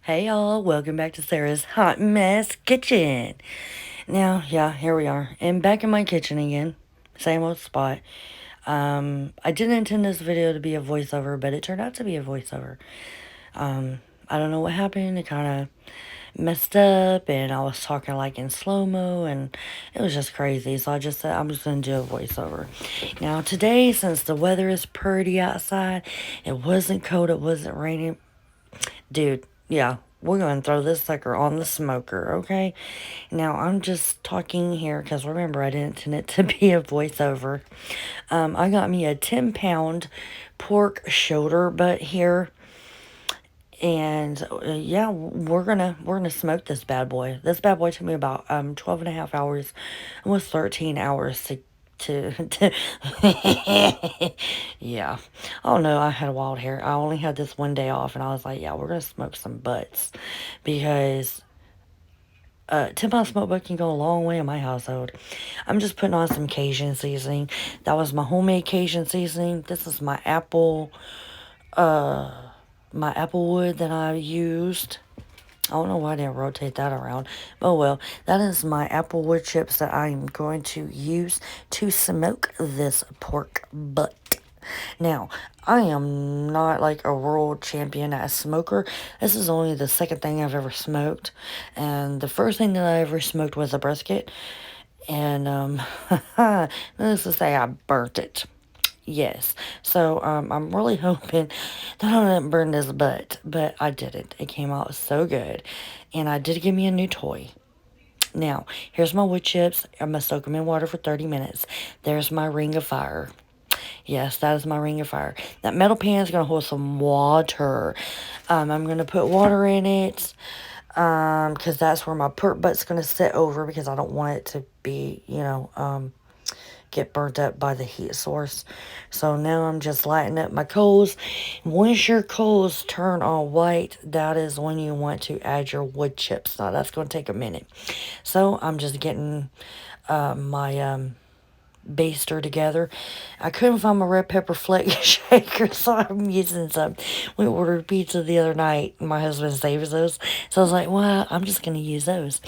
Hey y'all, welcome back to Sarah's Hot Mess Kitchen. Now, yeah, here we are. And back in my kitchen again. Same old spot. I didn't intend this video to be a voiceover, but it turned out to be a voiceover. I don't know what happened. It kind of messed up, and I was talking like in slow-mo, and it was just crazy. So I just said, I'm just going to do a voiceover. Now, today, since the weather is pretty outside, it wasn't cold, it wasn't raining. Dude, yeah, we're going to throw this sucker on the smoker, okay? Now, I'm just talking here because remember, I didn't intend it to be a voiceover. I got me a 10-pound pork shoulder butt here. And yeah, we're gonna smoke this bad boy. This bad boy took me about 12 and a half hours, almost 13 hours to yeah. Oh no, I had wild hair. I only had this one day off, and I was like, yeah, we're gonna smoke some butts because 10-pound smoke butt can go a long way in my household. I'm just putting on some Cajun seasoning. That was my homemade Cajun seasoning. This is my apple wood that I used. I don't know why I didn't rotate that around. Oh well, that is my apple wood chips that I am going to use to smoke this pork butt. Now, I am not like a world champion at a smoker. This is only the second thing I've ever smoked. And the first thing that I ever smoked was a brisket. And, needless to say, I burnt it. Yes. So, I'm really hoping that I didn't burn this butt, but I didn't. It came out so good. And I did give me a new toy. Now, here's my wood chips. I'm going to soak them in water for 30 minutes. There's my ring of fire. Yes, that is my ring of fire. That metal pan is going to hold some water. I'm going to put water in it. Because that's where my pork butt's going to sit over because I don't want it to be, get burnt up by the heat source. So now I'm just lighting up my coals. Once your coals turn all white, that is when you want to add your wood chips. Now that's going to take a minute. So I'm just getting my baster together. I couldn't find my red pepper flake shaker, so I'm using some. We ordered pizza the other night. My husband saves those. So I was like, well, I'm just going to use those.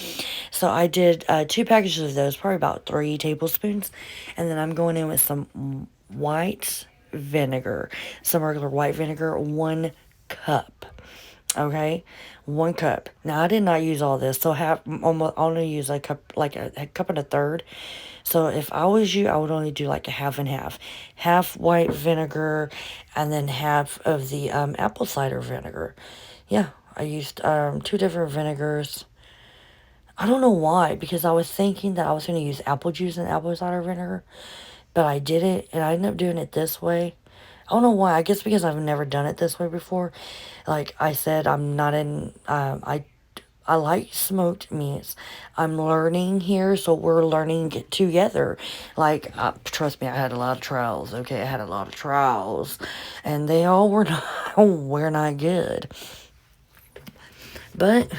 So I did 2 packages of those, probably about 3 tablespoons. And then I'm going in with some white vinegar, some regular white vinegar, 1 cup. Okay, 1 cup. Now I did not use all this, so have almost only use a cup, like a cup and a third. So if I was you, I would only do like a half and half, half white vinegar, and then half of the apple cider vinegar. Yeah, I used 2 different vinegars. I don't know why, because I was thinking that I was going to use apple juice and apple cider vinegar, but I didn't, and I ended up doing it this way. I don't know why. I guess because I've never done it this way before. Like I said, I'm not in. I like smoked meats. I'm learning here, so we're learning it together. Like, trust me, I had a lot of trials. Okay, I had a lot of trials, and they all were not were not good. But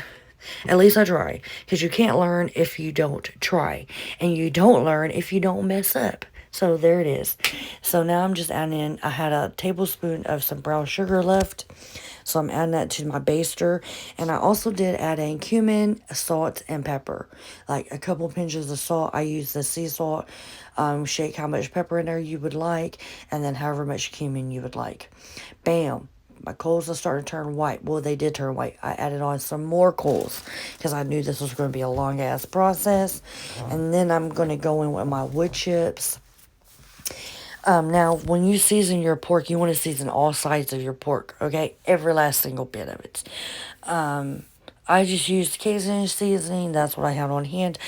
at least I try, because you can't learn if you don't try, and you don't learn if you don't mess up. So there it is. So now I'm just adding in, I had a tablespoon of some brown sugar left. So I'm adding that to my baster. And I also did add in cumin, salt, and pepper. Like a couple pinches of salt. I use the sea salt. Shake how much pepper in there you would like. And then however much cumin you would like. Bam. My coals are starting to turn white. Well, they did turn white. I added on some more coals because I knew this was going to be a long ass process. And then I'm going to go in with my wood chips. Now, when you season your pork, you want to season all sides of your pork, okay? Every last single bit of it. I just used Cajun seasoning. That's what I had on hand.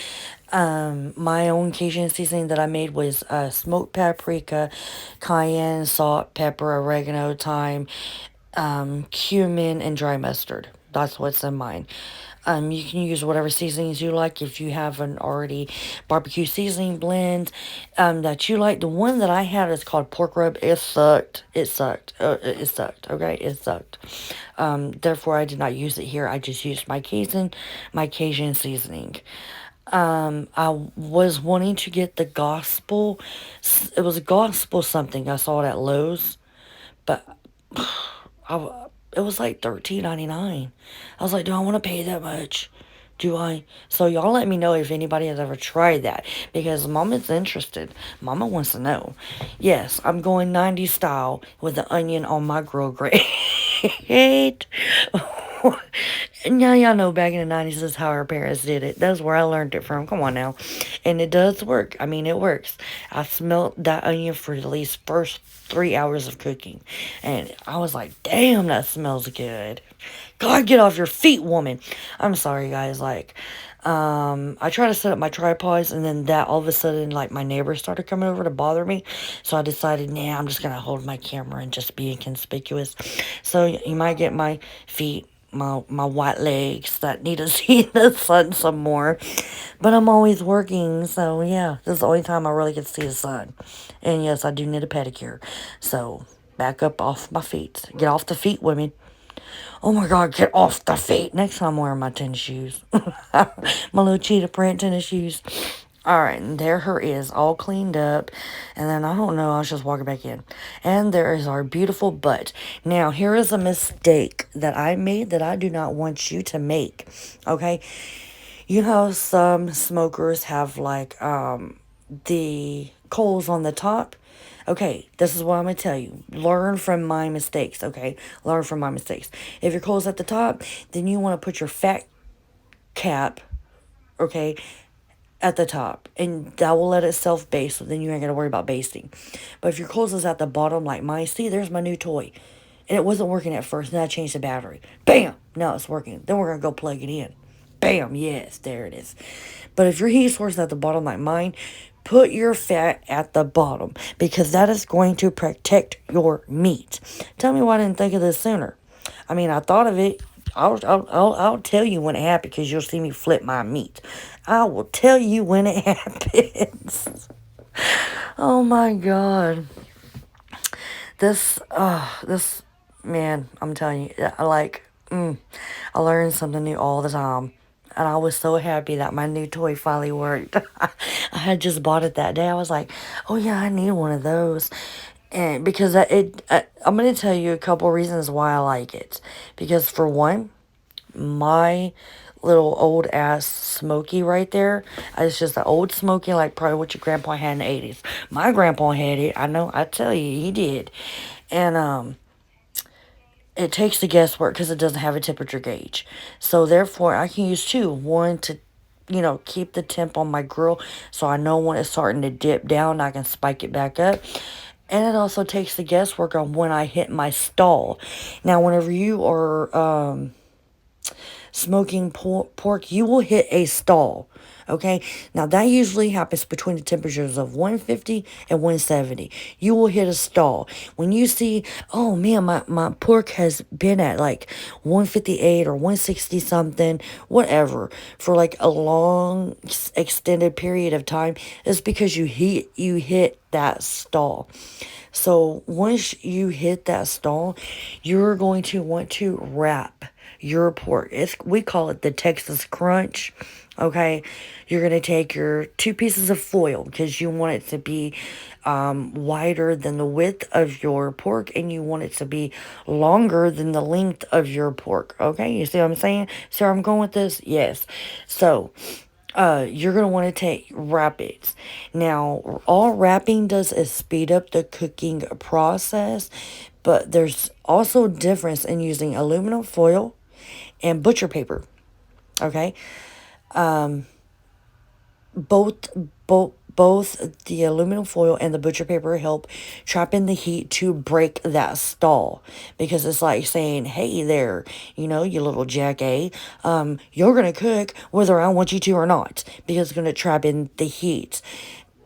My own Cajun seasoning that I made was smoked paprika, cayenne, salt, pepper, oregano, thyme, cumin, and dry mustard. That's what's in mine. You can use whatever seasonings you like. If you have an already barbecue seasoning blend that you like, the one that I had is called pork rub. It sucked. It sucked. It sucked. Okay, it sucked. Therefore, I did not use it here. I just used my Cajun seasoning. I was wanting to get the gospel. It was gospel something. I saw it at Lowe's, but I It was like $13.99. I was like, do I want to pay that much? Do I? So y'all let me know if anybody has ever tried that because Mama's interested. Mama wants to know. Yes, I'm going 90s style with the onion on my grill grate. Now y'all know back in the 90s this is how our parents did it. That's where I learned it from. Come on now. And it does work. I mean, it works. I smelled that onion for at least first 3 hours of cooking. And I was like, damn, that smells good. God, get off your feet, woman. I'm sorry, guys. Like, I tried to set up my tripods, and then that all of a sudden, like, my neighbors started coming over to bother me. So I decided, nah, I'm just gonna hold my camera and just be inconspicuous. So you might get my feet, my white legs that need to see the sun some more. But I'm always working, so yeah, this is the only time I really get to see the sun. And yes, I do need a pedicure. So back up off my feet. Get off the feet, women. Oh my God, get off the feet. Next time I'm wearing my tennis shoes. My little cheetah print tennis shoes. Alright, and there her is, all cleaned up. And then, I don't know, I was just walking back in. And there is our beautiful butt. Now, here is a mistake that I made that I do not want you to make. Okay? You know how some smokers have, like, the coals on the top? Okay, this is what I'm going to tell you. Learn from my mistakes, okay? Learn from my mistakes. If your coal's at the top, then you want to put your fat cap, okay, at the top. And that will let it self-base, so then you ain't going to worry about basting. But if your coals is at the bottom like mine, see, there's my new toy. And it wasn't working at first, and then I changed the battery. Bam! Now it's working. Then we're going to go plug it in. Bam! Yes, there it is. But if your heat source is at the bottom like mine, put your fat at the bottom because that is going to protect your meat. Tell me why I didn't think of this sooner. I mean, I thought of it. I'll tell you when it happened because you'll see me flip my meat. I will tell you when it happens. Oh my God. This, man, I'm telling you, I learned something new all the time. And I was so happy that my new toy finally worked. I had just bought it that day. I was like, oh yeah, I need one of those. And because I'm going to tell you a couple reasons why I like it. Because for one, my little old ass smokey right there, it's just an old smokey like probably what your grandpa had in the 80s. My grandpa had it. I know, I tell you, he did. And, it takes the guesswork because it doesn't have a temperature gauge. So therefore, I can use two. One to, keep the temp on my grill so I know when it's starting to dip down, I can spike it back up. And it also takes the guesswork on when I hit my stall. Now, whenever you are smoking pork, you will hit a stall. Okay, now that usually happens between the temperatures of 150 and 170. You will hit a stall. When you see, oh man, my pork has been at like 158 or 160 something, whatever, for like a long extended period of time, it's because you hit that stall. So once you hit that stall, you're going to want to wrap your pork. We call it the Texas Crunch. Okay, you're going to take your 2 pieces of foil because you want it to be wider than the width of your pork and you want it to be longer than the length of your pork. Okay, you see what I'm saying? So I'm going with this? Yes. So you're going to want to wrap it. Now, all wrapping does is speed up the cooking process, but there's also a difference in using aluminum foil and butcher paper. Okay, both both the aluminum foil and the butcher paper help trap in the heat to break that stall, because it's like saying, hey there, you little jack you're gonna cook whether I want you to or not, because it's gonna trap in the heat.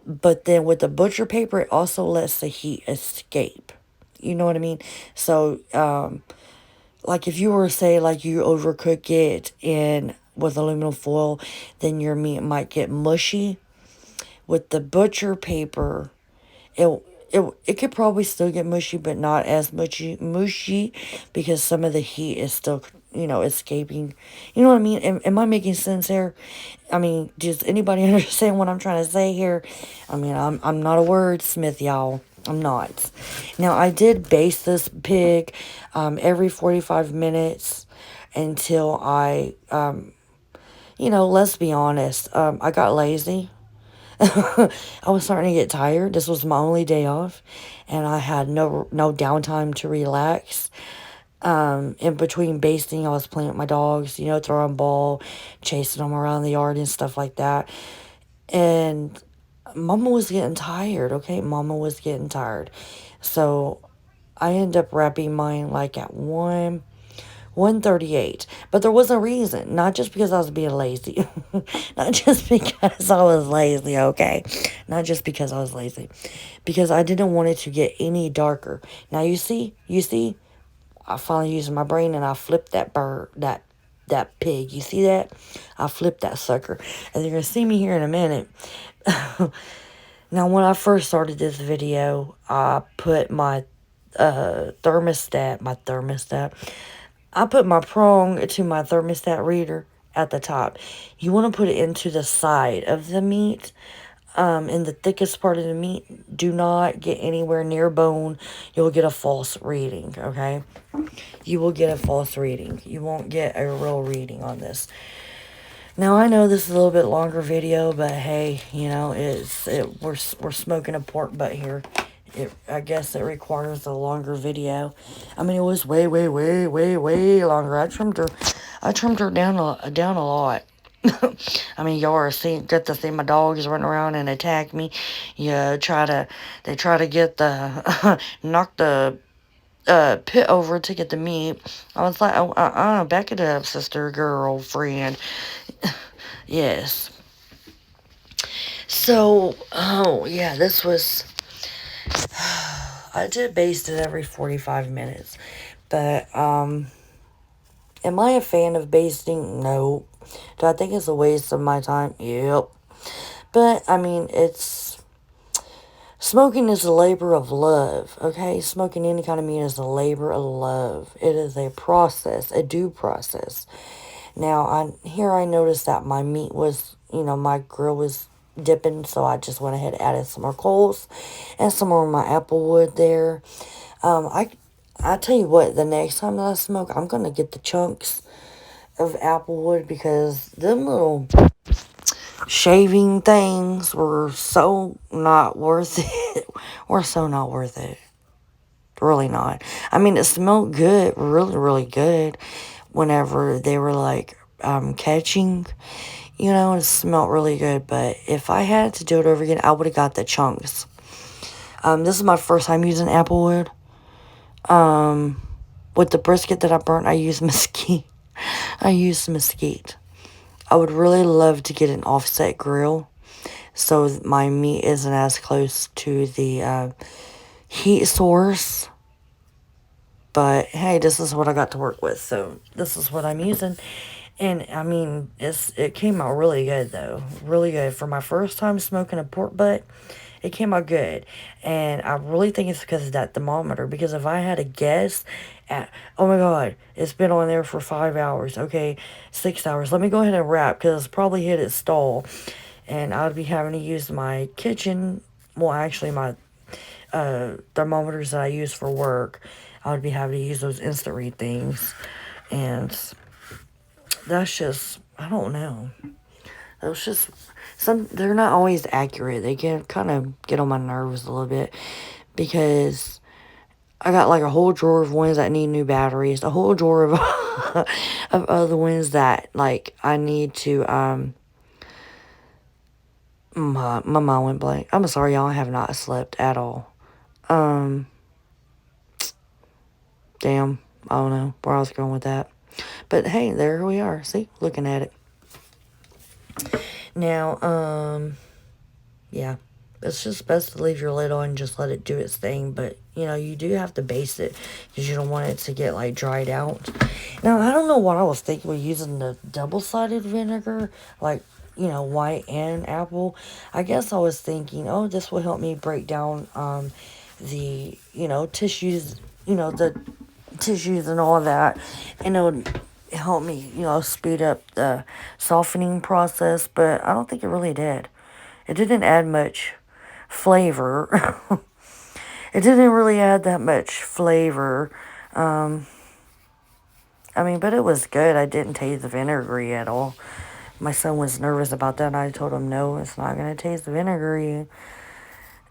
But then with the butcher paper, it also lets the heat escape. You know what I mean? So like if you were to say like you overcook it in with aluminum foil, then your meat might get mushy. With the butcher paper, it it could probably still get mushy, but not as mushy because some of the heat is still escaping. You know what I mean? Am I making sense here? I mean, does anybody understand what I'm trying to say here? I mean, I'm not a wordsmith, y'all. I'm not. Now, I did baste this pig every 45 minutes until let's be honest, I got lazy. I was starting to get tired. This was my only day off, and I had no downtime to relax. In between basting, I was playing with my dogs, throwing ball, chasing them around the yard and stuff like that. And Mama was getting tired, okay? Mama was getting tired. So I ended up wrapping mine like at 1:38. But there was a reason. Not just because I was being lazy. Not just because I was lazy, okay? Not just because I was lazy. Because I didn't want it to get any darker. Now you see, I finally used my brain and I flipped that bird, that pig. You see that? I flipped that sucker. And you're going to see me here in a minute. Now, when I first started this video, I put my thermostat. I put my prong to my thermostat reader at the top. You want to put it into the side of the meat, in the thickest part of the meat. Do not get anywhere near bone. You'll get a false reading, okay? You will get a false reading. You won't get a real reading on this. Now, I know this is a little bit longer video, but hey, we're smoking a pork butt here. I guess it requires a longer video. I mean, it was way, way, way, way, way longer. I trimmed her down a lot. I mean, y'all get to see my dogs run around and attack me. They try to get knock the pit over to get the meat. I was like, oh, back it up, sister, girlfriend. Yes. So, oh, yeah, this was, I did baste it every 45 minutes. But, am I a fan of basting? No. Do I think it's a waste of my time? Yep. But, I mean, smoking is a labor of love, okay? Smoking any kind of meat is a labor of love. It is a process, a due process. Now, I noticed that my meat was, my grill was dipping, so I just went ahead and added some more coals and some more of my apple wood there. I tell you what, the next time that I smoke, I'm going to get the chunks of apple wood because them little shaving things were so not worth it. Were so not worth it. Really not. I mean, it smelled good, really, really good whenever they were like catching, it smelled really good. But if I had to do it over again, I would have got the chunks. This is my first time using applewood. With the brisket that I burnt, I used mesquite. I used mesquite. I would really love to get an offset grill so my meat isn't as close to the heat source. But hey, this is what I got to work with, so this is what I'm using. And I mean, it came out really good though. Really good. For my first time smoking a pork butt, it came out good. And I really think it's because of that thermometer. Because if I had a guess oh my god, it's been on there for 5 hours. Okay, 6 hours. Let me go ahead and wrap because it's probably hit its stall. And I'd be having to use my kitchen, well actually my thermometers that I use for work. I would be having to use those instant read things. And that's just, I don't know. Those just, they're not always accurate. They can kind of get on my nerves a little bit. Because I got like a whole drawer of ones that need new batteries. A whole drawer of, of other ones that like I need to, my mind went blank. I'm sorry, y'all. I have not slept at all. Damn, I don't know where I was going with that. But hey, there we are. See, looking at it. Now, yeah, it's just best to leave your lid on and just let it do its thing. But, you do have to baste it because you don't want it to get, like, dried out. Now, I don't know what I was thinking with using the double-sided vinegar, like, white and apple. I guess I was thinking, oh, this will help me break down, the, tissues, the tissues and all that, and it would help me, speed up the softening process, but I don't think it really did. It didn't add much flavor. It didn't really add that much flavor. Um, I mean, but it was good. I didn't taste the vinegary at all. My son was nervous about that, and I told him, no, it's not going to taste vinegary.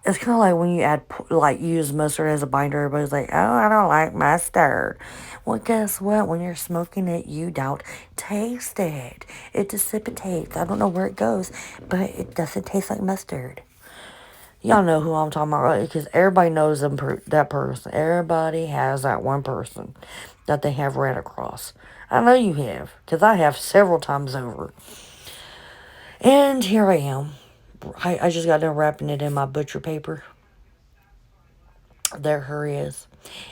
It's kind of like when you use mustard as a binder. Everybody's like, oh, I don't like mustard. Well, guess what? When you're smoking it, you don't taste it. It dissipates. I don't know where it goes, but it doesn't taste like mustard. Y'all know who I'm talking about, right? Because everybody knows that person. Everybody has that one person that they have ran across. I know you have, because I have several times over. And here I am. I just got done wrapping it in my butcher paper. There her is.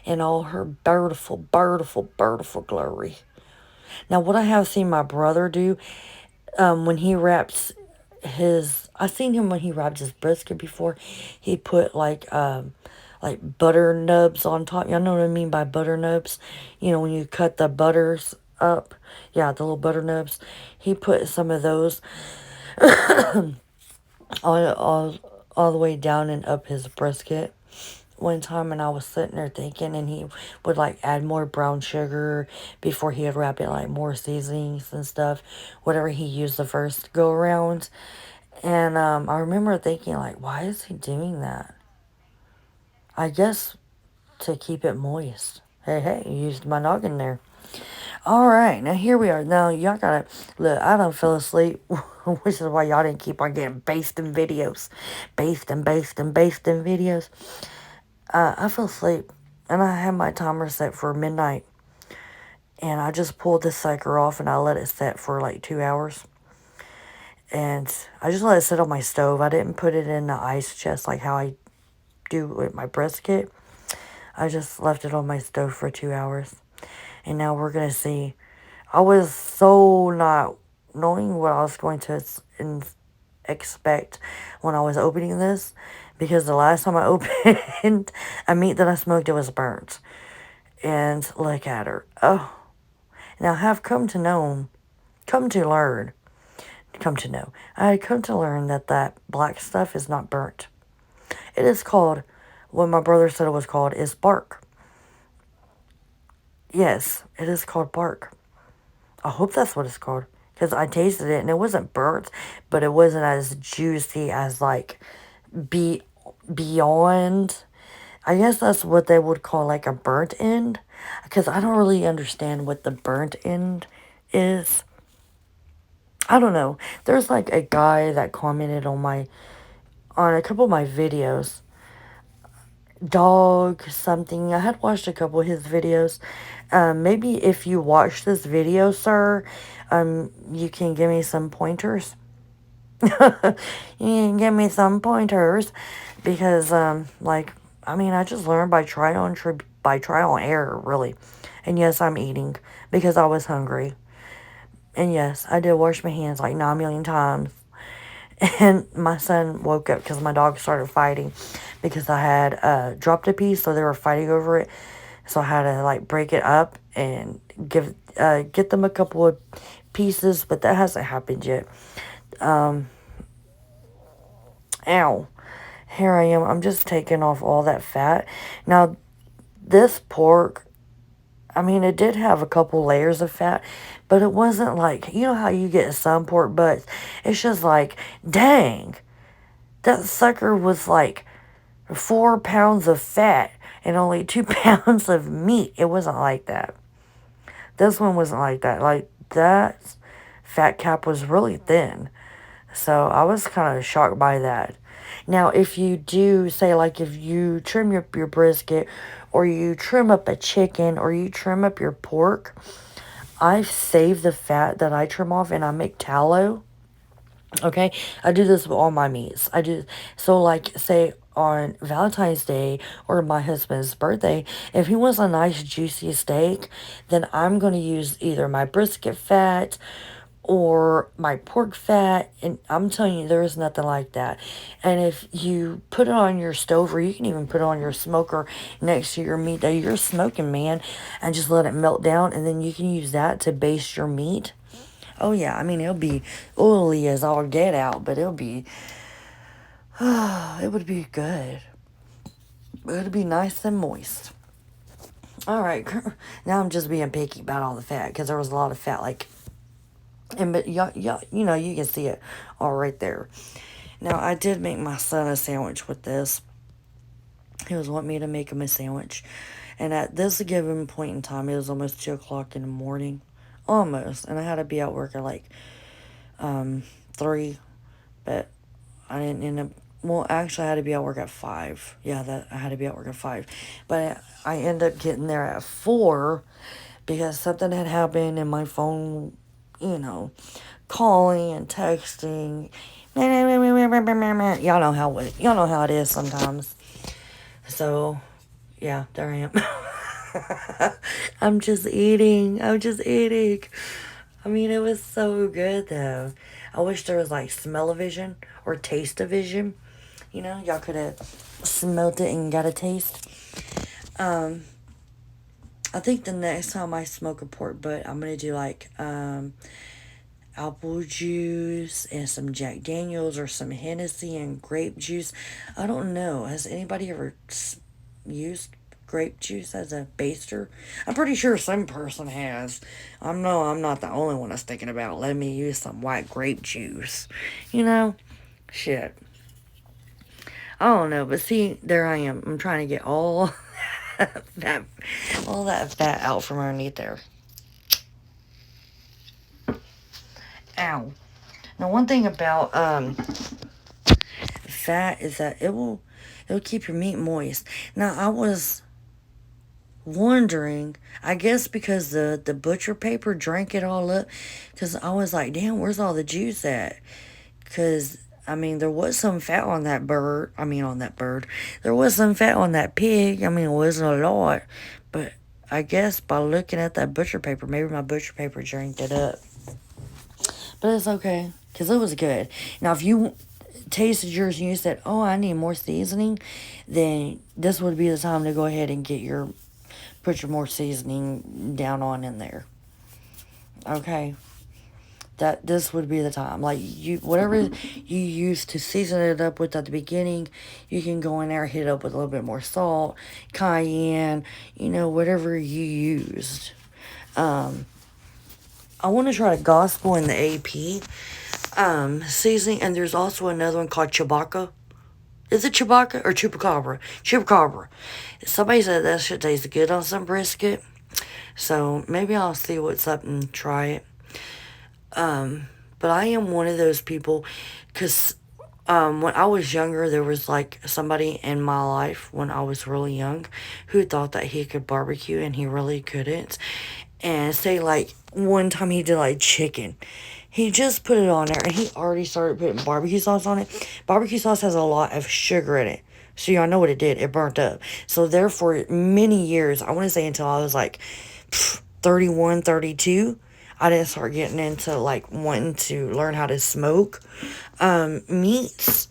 In all her beautiful, beautiful, beautiful glory. Now, what I have seen my brother do, when he wraps I've seen him when he wrapped his brisket before. He put like butter nubs on top. Y'all know what I mean by butter nubs? You know, when you cut the butters up. Yeah, the little butter nubs. He put some of those all the way down and up his brisket one time, and I was sitting there thinking, and he would like add more brown sugar before he would wrap it, like more seasonings and stuff, whatever he used the first go around. And I remember thinking, like, why is he doing that? I guess to keep it moist. Hey, used my noggin there. Alright, now here we are. Now, y'all gotta, look, I done fell asleep, which is why y'all didn't keep on getting basting videos. Basting videos. I fell asleep, and I had my timer set for midnight. And I just pulled this sucker off, and I let it set for like 2 hours. And I just let it sit on my stove. I didn't put it in the ice chest like how I do with my brisket. I just left it on my stove for 2 hours. And now we're going to see. I was so not knowing what I was going to expect when I was opening this. Because the last time I opened a meat that I smoked, it was burnt. And look at her. Oh. Now I have come to learn. I had come to learn that black stuff is not burnt. It is called, what my brother said it was called, is bark. Yes, it is called bark. I hope that's what it's called. Because I tasted it and it wasn't burnt, but it wasn't as juicy as like beyond. I guess that's what they would call like a burnt end. Because I don't really understand what the burnt end is. I don't know. There's like a guy that commented on a couple of my videos. Dog something. I had watched a couple of his videos. Maybe if you watch this video, sir, you can give me some pointers. You can give me some pointers because, I mean, I just learned by trial and error, really. And yes, I'm eating because I was hungry. And yes, I did wash my hands like 9 million times. And my son woke up because my dog started fighting because I had dropped a piece, so they were fighting over it. So I had to like break it up and get them a couple of pieces, but that hasn't happened yet. Ow. Here I am. I'm just taking off all that fat. Now, this pork, I mean, it did have a couple layers of fat, but it wasn't like, you know how you get some pork butts? It's just like, dang, that sucker was like 4 pounds of fat and only 2 pounds of meat. It wasn't like that. This one wasn't like that. Like, that fat cap was really thin. So I was kind of shocked by that. Now, if you do, say, like, if you trim your brisket, or you trim up a chicken, or you trim up your pork, I save the fat that I trim off, and I make tallow. Okay? I do this with all my meats. So, like, say, on Valentine's Day, or my husband's birthday, if he wants a nice, juicy steak, then I'm going to use either my brisket fat, or my pork fat, and I'm telling you, there is nothing like that. And if you put it on your stove, or you can even put it on your smoker next to your meat that you're smoking, man, and just let it melt down, and then you can use that to baste your meat. Oh yeah, I mean, it'll be oily as all get out, but it would be good. But it'll be nice and moist. All right, now I'm just being picky about all the fat because there was a lot of fat, like, and but you know, you can see it all right there. Now I did make my son a sandwich with this. He was wanting me to make him a sandwich, and at this given point in time, it was almost 2 o'clock in the morning, almost, and I had to be at work at like 3, but I didn't end up. Well, actually, I had to be at work at 5. Yeah, that I had to be at work at 5, but I ended up getting there at 4 because something had happened and my phone, you know, calling and texting. Y'all know how it is sometimes. So, yeah, there I am. I'm just eating. I'm just eating. I mean, it was so good though. I wish there was like smell-o-vision or taste-o-vision. You know, y'all could have smelt it and got a taste. I think the next time I smoke a pork butt, I'm gonna do like apple juice and some Jack Daniels or some Hennessy and grape juice. I don't know. Has anybody ever used grape juice as a baster? I'm pretty sure some person has. I'm not the only one that's thinking about letting me use some white grape juice. You know? Shit. I don't know, but see, there I am. I'm trying to get all that all that fat out from underneath there. Ow. Now one thing about fat is that it'll keep your meat moist. Now I was wondering, I guess because the butcher paper drank it all up, because I was like, damn, where's all the juice at? Because I mean, there was some fat on that bird. I mean, on that bird. There was some fat on that pig. I mean, it wasn't a lot. But I guess by looking at that butcher paper, maybe my butcher paper drank it up. But it's okay, because it was good. Now, if you tasted yours and you said, oh, I need more seasoning, then this would be the time to go ahead and put your more seasoning down on in there. Okay? That this would be the time. Like whatever you use to season it up with at the beginning, you can go in there, hit it up with a little bit more salt, cayenne, whatever you used. I want to try the gospel and the AP seasoning, and there's also another one called Chewbacca. Is it Chewbacca or Chupacabra? Chupacabra. Somebody said that shit tastes good on some brisket, so maybe I'll see what's up and try it. But I am one of those people, because when I was younger, there was like somebody in my life when I was really young who thought that he could barbecue and he really couldn't. And say like one time he did like chicken. He just put it on there and he already started putting barbecue sauce on it. Barbecue sauce has a lot of sugar in it. So y'all know what it did. It burnt up. So therefore, many years, I want to say until I was like 31, 32, I didn't start getting into like wanting to learn how to smoke meats,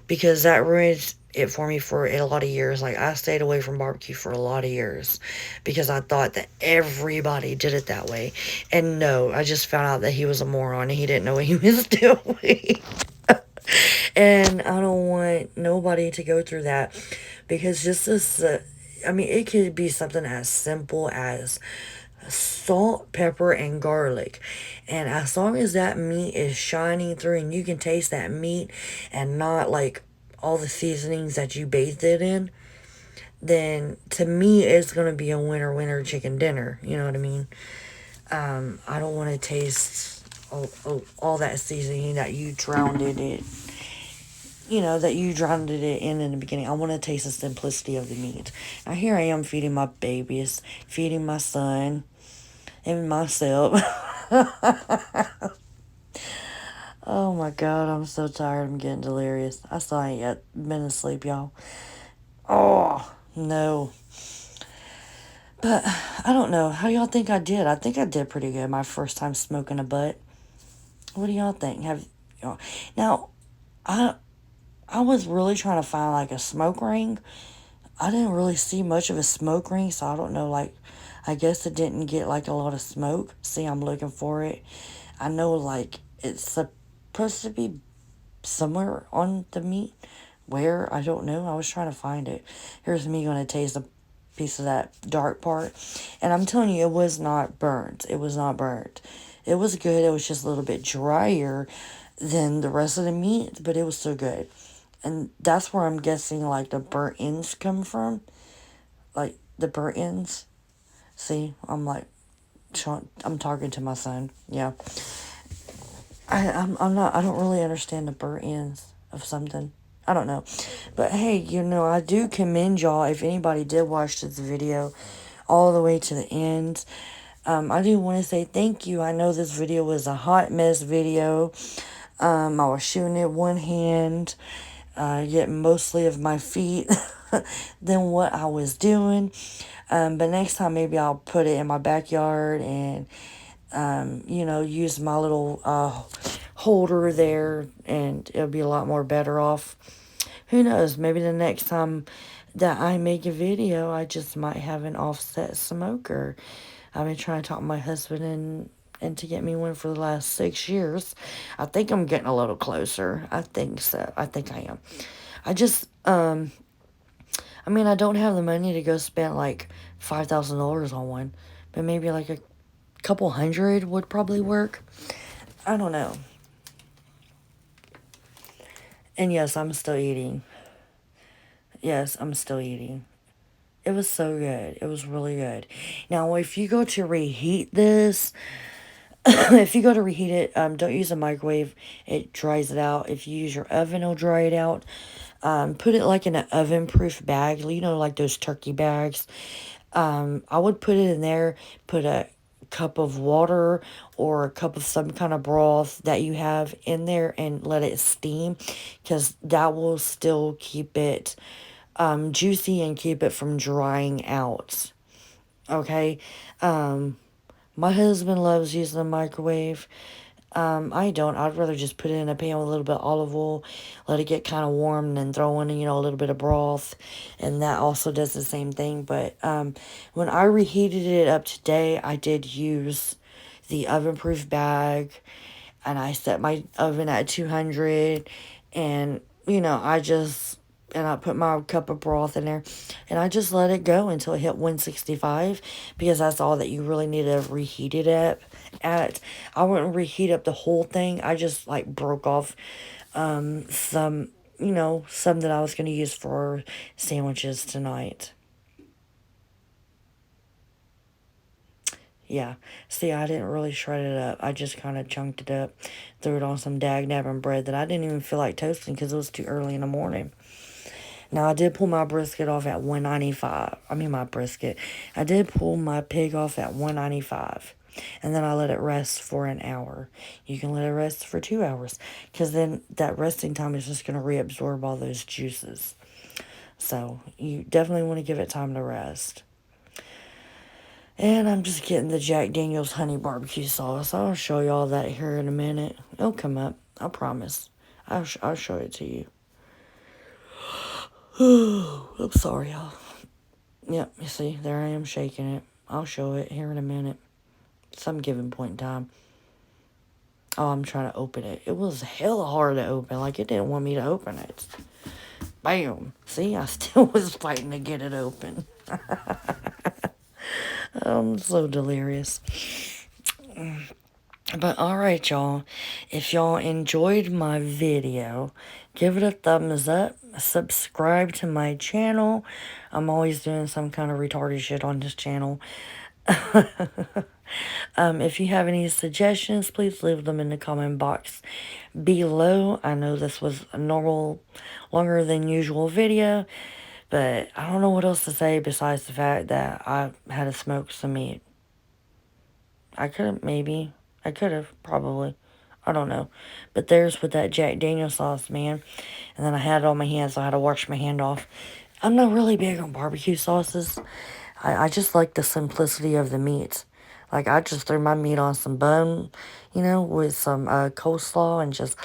because that ruined it for me for a lot of years. Like, I stayed away from barbecue for a lot of years because I thought that everybody did it that way. And no, I just found out that he was a moron and he didn't know what he was doing. And I don't want nobody to go through that, because just this, I mean, it could be something as simple as salt, pepper, and garlic. And as long as that meat is shining through and you can taste that meat and not like all the seasonings that you bathed it in, then to me it's going to be a winner chicken dinner. You know what I mean? I don't want to taste all that seasoning that you drowned it in. That you drowned it in the beginning. I want to taste the simplicity of the meat. Now here I am feeding my babies, feeding my son, and myself. Oh my god, I'm so tired. I'm getting delirious. I still ain't yet been asleep, y'all. Oh, no. But I don't know. How y'all think I did? I think I did pretty good my first time smoking a butt. What do y'all think? Have y'all? Now, I was really trying to find like a smoke ring. I didn't really see much of a smoke ring, so I don't know, like, I guess it didn't get like a lot of smoke. See, I'm looking for it. I know like it's supposed to be somewhere on the meat, Where? I don't know. I was trying to find it. Here's me going to taste a piece of that dark part. And I'm telling you, it was not burnt. It was not burnt. It was good. It was just a little bit drier than the rest of the meat, but it was still good. And that's where I'm guessing, like, the burnt ends come from. Like, the burnt ends. See, I'm talking to my son. Yeah. I don't really understand the burnt ends of something. I don't know. But hey, I do commend y'all if anybody did watch this video all the way to the end. I do want to say thank you. I know this video was a hot mess video. I was shooting it one hand, getting mostly of my feet than what I was doing. But next time maybe I'll put it in my backyard and use my little holder there, and it'll be a lot more better off. Who knows? Maybe the next time that I make a video, I just might have an offset smoker. I've been trying to talk my husband and to get me one for the last 6 years. I think I'm getting a little closer. I think so. I think I am. I just, I don't have the money to go spend like $5,000 on one, but maybe like a couple hundred would probably work. I don't know. And yes, I'm still eating. Yes, I'm still eating. It was so good. It was really good. Now, if you go to reheat this, if you go to reheat it, don't use a microwave. It dries it out. If you use your oven, it'll dry it out. Put it like in an oven-proof bag. Like those turkey bags. I would put it in there. Put a cup of water or a cup of some kind of broth that you have in there and let it steam, because that will still keep it juicy and keep it from drying out. Okay. My husband loves using the microwave. I don't. I'd rather just put it in a pan with a little bit of olive oil, let it get kind of warm, and then throw in, a little bit of broth, and that also does the same thing. But when I reheated it up today, I did use the oven-proof bag, and I set my oven at 200, and, I put my cup of broth in there, and I just let it go until it hit 165, because that's all that you really need to reheat it at. I wouldn't reheat up the whole thing. I just, like, broke off some that I was going to use for sandwiches tonight. Yeah. See, I didn't really shred it up. I just kind of chunked it up, threw it on some dag-nabbing bread that I didn't even feel like toasting because it was too early in the morning. Now, I did pull my brisket off at 195. I did pull my pig off at 195. And then I let it rest for an hour. You can let it rest for 2 hours, because then that resting time is just going to reabsorb all those juices. So, you definitely want to give it time to rest. And I'm just getting the Jack Daniel's honey barbecue sauce. I'll show y'all that here in a minute. It'll come up. I promise. I'll show it to you. I'm sorry, y'all. Yep, you see, there I am shaking it. I'll show it here in a minute. Some given point in time. Oh, I'm trying to open it. It was hella hard to open. Like, it didn't want me to open it. Bam. See, I still was fighting to get it open. I'm so delirious. But alright, y'all. If y'all enjoyed my video, give it a thumbs up. Subscribe to my channel. I'm always doing some kind of retarded shit on this channel. If you have any suggestions, please leave them in the comment box below. I know this was a longer than usual video, but I don't know what else to say besides the fact that I had to smoke some meat. I could have, probably. I don't know. But there's with that Jack Daniel sauce, man. And then I had it on my hands, so I had to wash my hand off. I'm not really big on barbecue sauces. I just like the simplicity of the meat. Like, I just threw my meat on some bun, with some coleslaw and just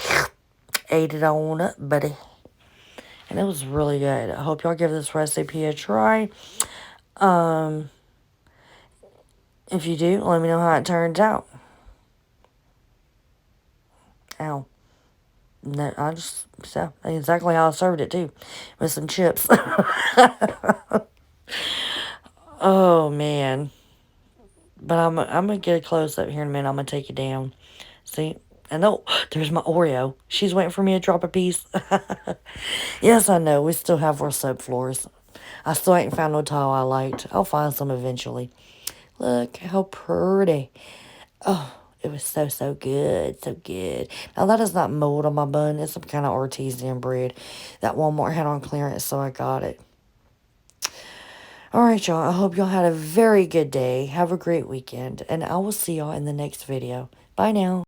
ate it on up, buddy. And it was really good. I hope y'all give this recipe a try. If you do, let me know how it turns out. Ow. No, I just, so, exactly how I served it, too. With some chips. Oh, man. But I'm going to get a close up here in a minute. I'm going to take you down. See? And oh, there's my Oreo. She's waiting for me to drop a piece. Yes, I know. We still have our subfloors. I still ain't found no tile I liked. I'll find some eventually. Look how pretty. Oh, it was so, so good. So good. Now, that is not mold on my bun. It's some kind of artesian bread that Walmart had on clearance, so I got it. All right, y'all. I hope y'all had a very good day. Have a great weekend. And I will see y'all in the next video. Bye now.